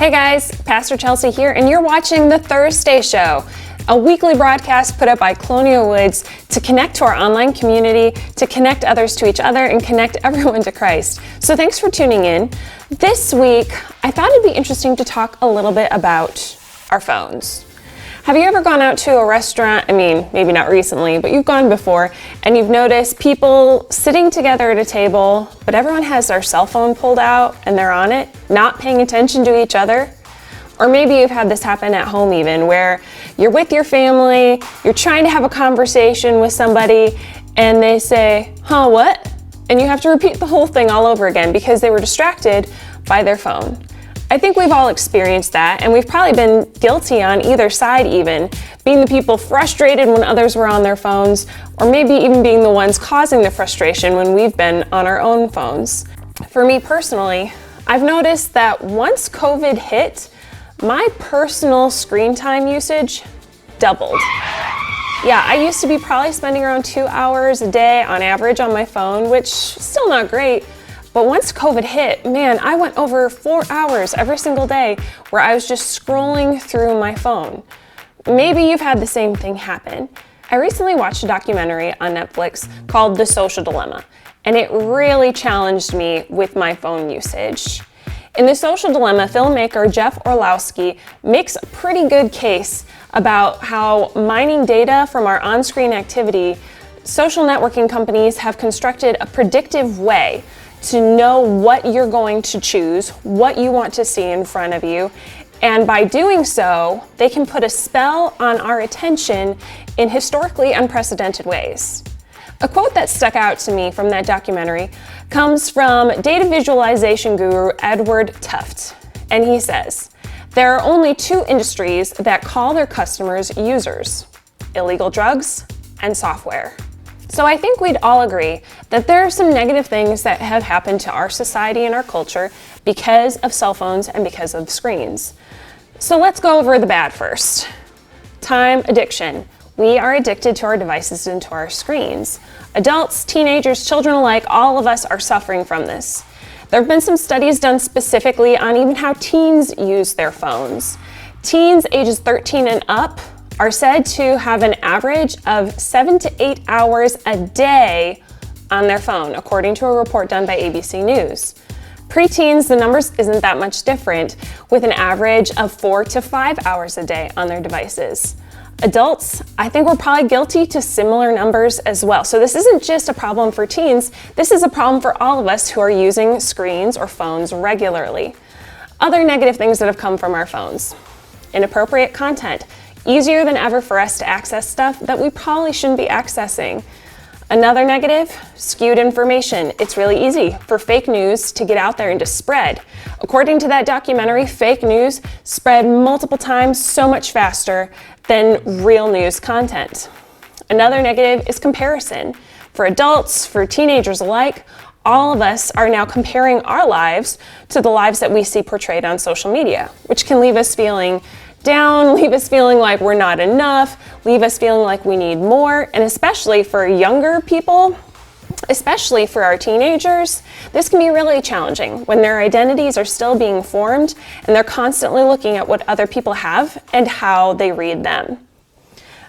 Hey guys, Pastor Chelsea here, and you're watching The Thursday Show, a weekly broadcast put up by Colonial Woods to connect to our online community, to connect others to each other, and connect everyone to Christ. So thanks for tuning in. This week, I thought it'd be interesting to talk a little bit about our phones. Have you ever gone out to a restaurant? I mean, maybe not recently, but you've gone before, and you've noticed people sitting together at a table, but everyone has their cell phone pulled out and they're on it, not paying attention to each other? Or maybe you've had this happen at home even, where you're with your family, you're trying to have a conversation with somebody, and they say, "Huh, what?" And you have to repeat the whole thing all over again because they were distracted by their phone. I think we've all experienced that, and we've probably been guilty on either side even, being the people frustrated when others were on their phones, or maybe even being the ones causing the frustration when we've been on our own phones. For me personally, I've noticed that once COVID hit, my personal screen time usage doubled. Yeah, I used to be probably spending around 2 hours a day on average on my phone, which is still not great. But once COVID hit, man, I went over 4 hours every single day where I was just scrolling through my phone. Maybe you've had the same thing happen. I recently watched a documentary on Netflix called The Social Dilemma, and it really challenged me with my phone usage. In The Social Dilemma, filmmaker Jeff Orlowski makes a pretty good case about how mining data from our on-screen activity, social networking companies have constructed a predictive way to know what you're going to choose, what you want to see in front of you, and by doing so, they can put a spell on our attention in historically unprecedented ways. A quote that stuck out to me from that documentary comes from data visualization guru Edward Tufte, and he says, "There are only two industries that call their customers users: illegal drugs and software." So I think we'd all agree that there are some negative things that have happened to our society and our culture because of cell phones and because of screens. So let's go over the bad first. Time addiction. We are addicted to our devices and to our screens. Adults, teenagers, children alike, all of us are suffering from this. There have been some studies done specifically on even how teens use their phones. Teens ages 13 and up are said to have an average of 7 to 8 hours a day on their phone, according to a report done by ABC News. Preteens, the numbers isn't that much different, with an average of 4 to 5 hours a day on their devices. Adults, I think we're probably guilty to similar numbers as well. So this isn't just a problem for teens, this is a problem for all of us who are using screens or phones regularly. Other negative things that have come from our phones. Inappropriate content. Easier than ever for us to access stuff that we probably shouldn't be accessing. Another negative, skewed information. It's really easy for fake news to get out there and to spread. According to that documentary, fake news spread multiple times so much faster than real news content. Another negative is comparison. For adults, for teenagers alike, all of us are now comparing our lives to the lives that we see portrayed on social media, which can leave us feeling down, leave us feeling like we're not enough, leave us feeling like we need more, and especially for younger people, especially for our teenagers, this can be really challenging when their identities are still being formed and they're constantly looking at what other people have and how they read them.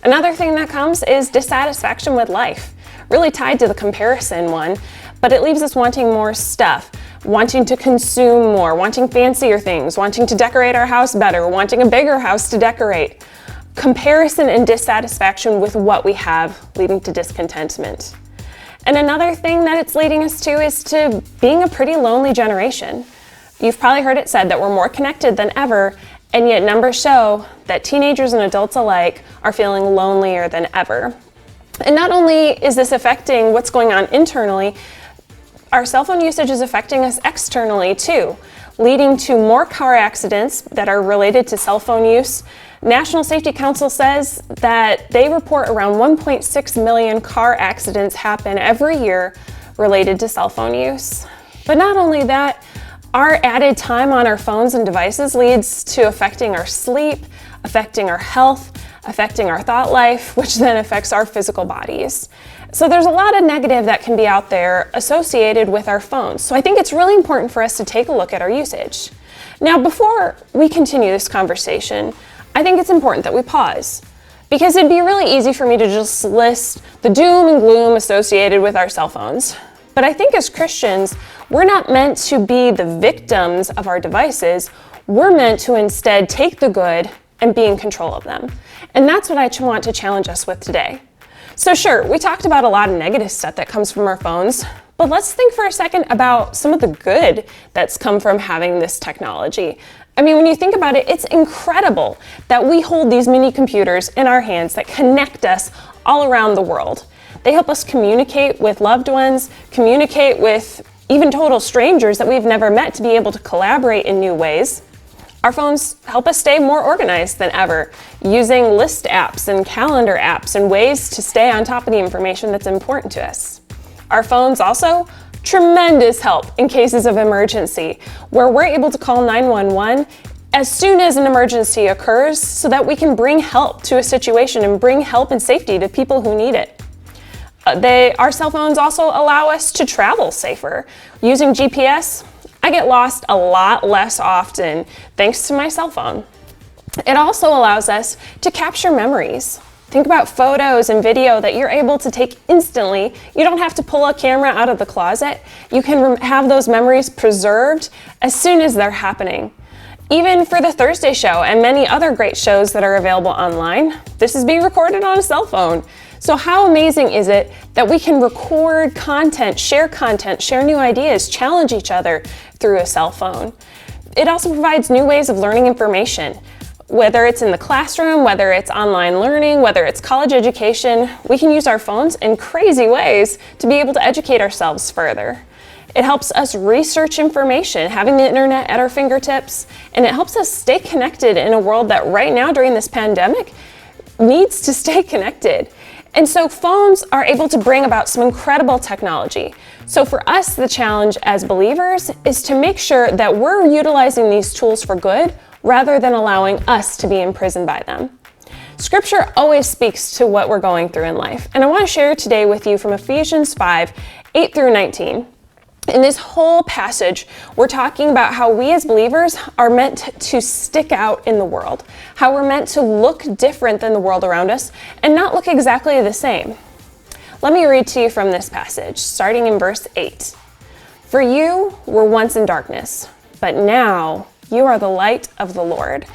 Another thing that comes is dissatisfaction with life, really tied to the comparison one, but it leaves us wanting more stuff, wanting to consume more, wanting fancier things, wanting to decorate our house better, wanting a bigger house to decorate. Comparison and dissatisfaction with what we have, leading to discontentment. And another thing that it's leading us to is to being a pretty lonely generation. You've probably heard it said that we're more connected than ever, and yet numbers show that teenagers and adults alike are feeling lonelier than ever. And not only is this affecting what's going on internally, our cell phone usage is affecting us externally too, leading to more car accidents that are related to cell phone use. National Safety Council says that they report around 1.6 million car accidents happen every year related to cell phone use. But not only that, our added time on our phones and devices leads to affecting our sleep, affecting our health, affecting our thought life, which then affects our physical bodies. So there's a lot of negative that can be out there associated with our phones. So I think it's really important for us to take a look at our usage. Now, before we continue this conversation, I think it's important that we pause, because it'd be really easy for me to just list the doom and gloom associated with our cell phones. But I think as Christians, we're not meant to be the victims of our devices. We're meant to instead take the good and be in control of them. And that's what I want to challenge us with today. So sure, we talked about a lot of negative stuff that comes from our phones, but let's think for a second about some of the good that's come from having this technology. I mean, when you think about it, it's incredible that we hold these mini computers in our hands that connect us all around the world. They help us communicate with loved ones, communicate with even total strangers that we've never met, to be able to collaborate in new ways. Our phones help us stay more organized than ever, using list apps and calendar apps and ways to stay on top of the information that's important to us. Our phones also tremendous help in cases of emergency, where we're able to call 911 as soon as an emergency occurs so that we can bring help to a situation and bring help and safety to people who need it. Our cell phones also allow us to travel safer. Using GPS, I get lost a lot less often thanks to my cell phone. It also allows us to capture memories. Think about photos and video that you're able to take instantly. You don't have to pull a camera out of the closet. You can have those memories preserved as soon as they're happening. Even for the Thursday show and many other great shows that are available online, this is being recorded on a cell phone. So how amazing is it that we can record content, share new ideas, challenge each other through a cell phone? It also provides new ways of learning information. Whether it's in the classroom, whether it's online learning, whether it's college education, we can use our phones in crazy ways to be able to educate ourselves further. It helps us research information, having the internet at our fingertips, and it helps us stay connected in a world that right now during this pandemic needs to stay connected. And so phones are able to bring about some incredible technology. So for us, the challenge as believers is to make sure that we're utilizing these tools for good rather than allowing us to be imprisoned by them. Scripture always speaks to what we're going through in life. And I want to share today with you from Ephesians 5, 8 through 19. In this whole passage, we're talking about how we as believers are meant to stick out in the world, how we're meant to look different than the world around us and not look exactly the same. Let me read to you from this passage, starting in verse 8. For you were once in darkness, but now you are the light of the Lord.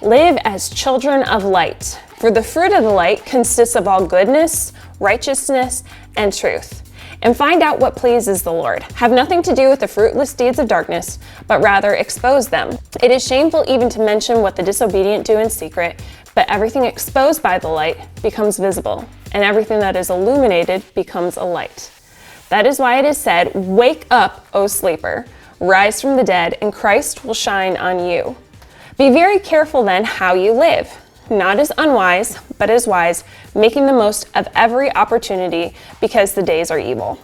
Live as children of light, for the fruit of the light consists of all goodness, righteousness, and truth. And find out what pleases the Lord. Have nothing to do with the fruitless deeds of darkness, but rather expose them. It is shameful even to mention what the disobedient do in secret, but everything exposed by the light becomes visible, and everything that is illuminated becomes a light. That is why it is said, "Wake up, O sleeper, rise from the dead, and Christ will shine on you." Be very careful then how you live, not as unwise, but as wise, making the most of every opportunity because the days are evil.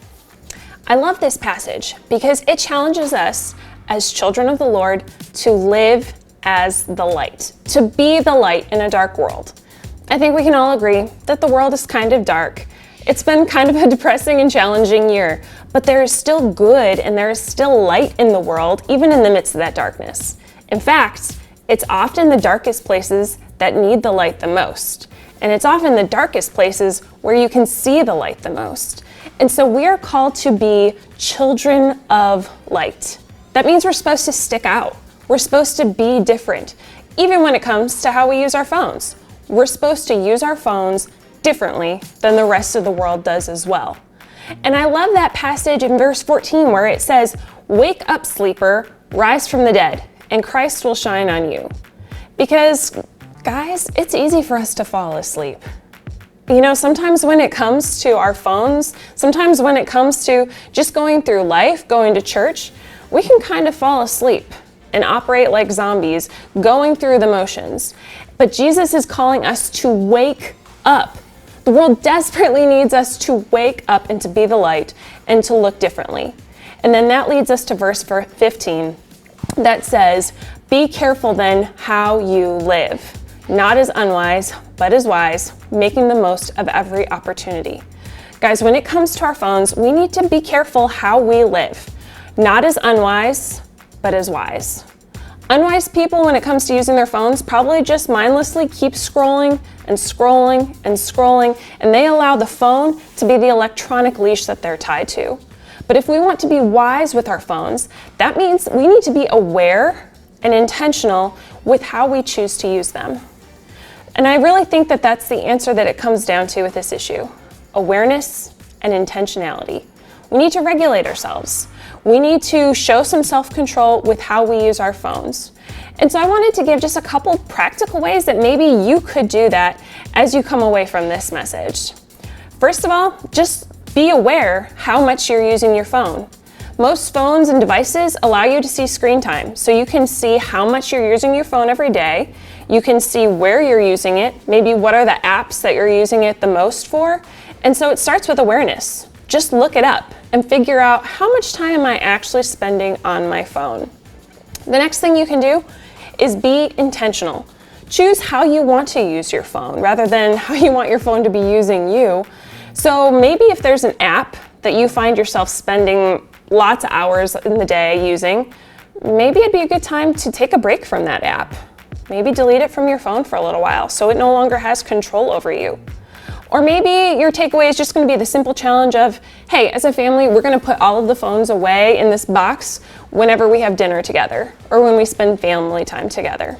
I love this passage because it challenges us as children of the Lord to live as the light, to be the light in a dark world. I think we can all agree that the world is kind of dark. It's been kind of a depressing and challenging year, but there is still good and there is still light in the world, even in the midst of that darkness. In fact, it's often the darkest places that need the light the most. And it's often the darkest places where you can see the light the most. And so we are called to be children of light. That means we're supposed to stick out. We're supposed to be different, even when it comes to how we use our phones. We're supposed to use our phones differently than the rest of the world does as well. And I love that passage in verse 14 where it says, "Wake up, sleeper, rise from the dead, and Christ will shine on you." Because guys, it's easy for us to fall asleep. You know, sometimes when it comes to our phones, sometimes when it comes to just going through life, going to church, we can kind of fall asleep and operate like zombies, going through the motions. But Jesus is calling us to wake up. The world desperately needs us to wake up and to be the light and to look differently. And then that leads us to verse 15 that says, "Be careful then how you live. Not as unwise, but as wise, making the most of every opportunity." Guys, when it comes to our phones, we need to be careful how we live. Not as unwise, but as wise. Unwise people, when it comes to using their phones, probably just mindlessly keep scrolling and scrolling and scrolling, and they allow the phone to be the electronic leash that they're tied to. But if we want to be wise with our phones, that means we need to be aware and intentional with how we choose to use them. And I really think that that's the answer that it comes down to with this issue: awareness and intentionality. We need to regulate ourselves. We need to show some self-control with how we use our phones. And so I wanted to give just a couple practical ways that maybe you could do that as you come away from this message. First of all, just be aware how much you're using your phone. Most phones and devices allow you to see screen time, so you can see how much you're using your phone every day. You can see where you're using it, maybe what are the apps that you're using it the most for. And so it starts with awareness. Just look it up and figure out how much time am I actually spending on my phone. The next thing you can do is be intentional. Choose how you want to use your phone rather than how you want your phone to be using you. So maybe if there's an app that you find yourself spending lots of hours in the day using, maybe it'd be a good time to take a break from that app. Maybe delete it from your phone for a little while so it no longer has control over you. Or maybe your takeaway is just going to be the simple challenge of, hey, as a family, we're going to put all of the phones away in this box whenever we have dinner together or when we spend family time together.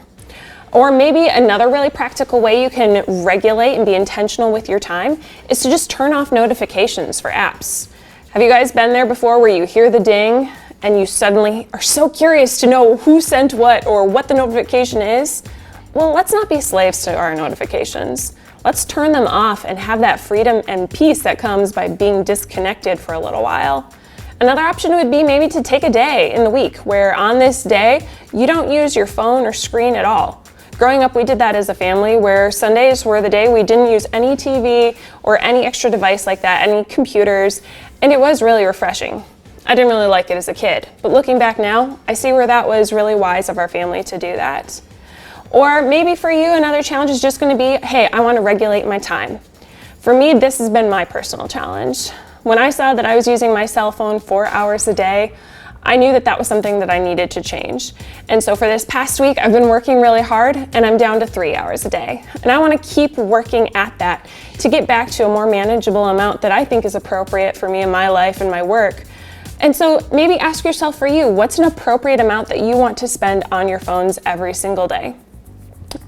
Or maybe another really practical way you can regulate and be intentional with your time is to just turn off notifications for apps. Have you guys been there before where you hear the ding and you suddenly are so curious to know who sent what or what the notification is? Well, let's not be slaves to our notifications. Let's turn them off and have that freedom and peace that comes by being disconnected for a little while. Another option would be maybe to take a day in the week where on this day you don't use your phone or screen at all. Growing up, we did that as a family where Sundays were the day we didn't use any TV or any extra device like that, any computers, and it was really refreshing. I didn't really like it as a kid, but looking back now, I see where that was really wise of our family to do that. Or maybe for you, another challenge is just going to be, hey, I want to regulate my time. For me, this has been my personal challenge. When I saw that I was using my cell phone 4 hours a day, I knew that that was something that I needed to change. And so for this past week, I've been working really hard and I'm down to 3 hours a day. And I want to keep working at that to get back to a more manageable amount that I think is appropriate for me in my life and my work. And so maybe ask yourself for you, what's an appropriate amount that you want to spend on your phones every single day?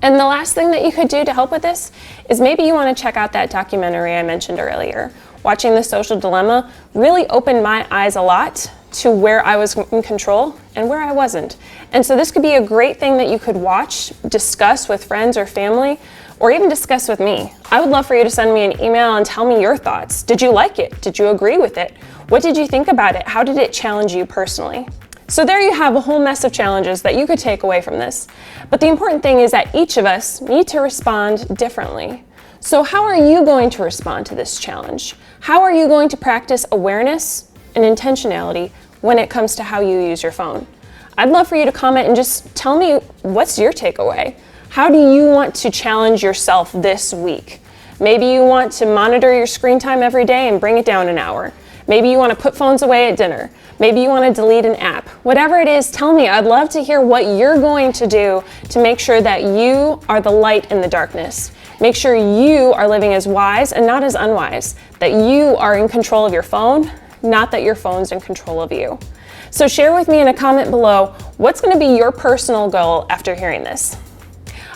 And the last thing that you could do to help with this is maybe you want to check out that documentary I mentioned earlier. Watching The Social Dilemma really opened my eyes a lot to where I was in control and where I wasn't. And so this could be a great thing that you could watch, discuss with friends or family, or even discuss with me. I would love for you to send me an email and tell me your thoughts. Did you like it? Did you agree with it? What did you think about it? How did it challenge you personally? So there you have a whole mess of challenges that you could take away from this. But the important thing is that each of us need to respond differently. So how are you going to respond to this challenge? How are you going to practice awareness and intentionality when it comes to how you use your phone? I'd love for you to comment and just tell me, what's your takeaway? How do you want to challenge yourself this week? Maybe you want to monitor your screen time every day and bring it down an hour. Maybe you want to put phones away at dinner. Maybe you want to delete an app. Whatever it is, tell me. I'd love to hear what you're going to do to make sure that you are the light in the darkness. Make sure you are living as wise and not as unwise, that you are in control of your phone, not that your phone's in control of you. So share with me in a comment below, what's going to be your personal goal after hearing this?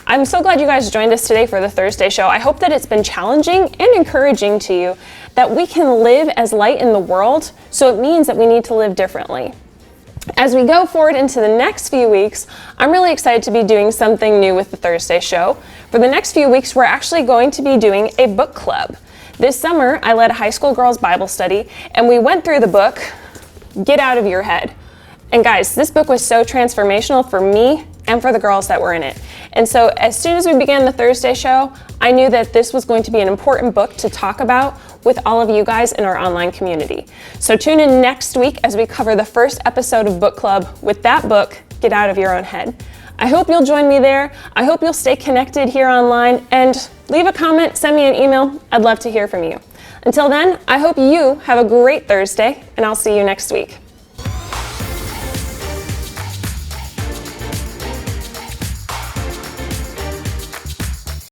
I'm so glad you guys joined us today for the Thursday show. I hope that it's been challenging and encouraging to you that we can live as light in the world, so it means that we need to live differently. As we go forward into the next few weeks, I'm really excited to be doing something new with the Thursday show. For the next few weeks, we're actually going to be doing a book club. This summer, I led a high school girls' Bible study, and we went through the book, Get Out of Your Head. And guys, this book was so transformational for me and for the girls that were in it. And so as soon as we began the Thursday show, I knew that this was going to be an important book to talk about with all of you guys in our online community. So tune in next week as we cover the first episode of Book Club with that book, Get Out of Your Own Head. I hope you'll join me there. I hope you'll stay connected here online and leave a comment, send me an email. I'd love to hear from you. Until then, I hope you have a great Thursday, and I'll see you next week.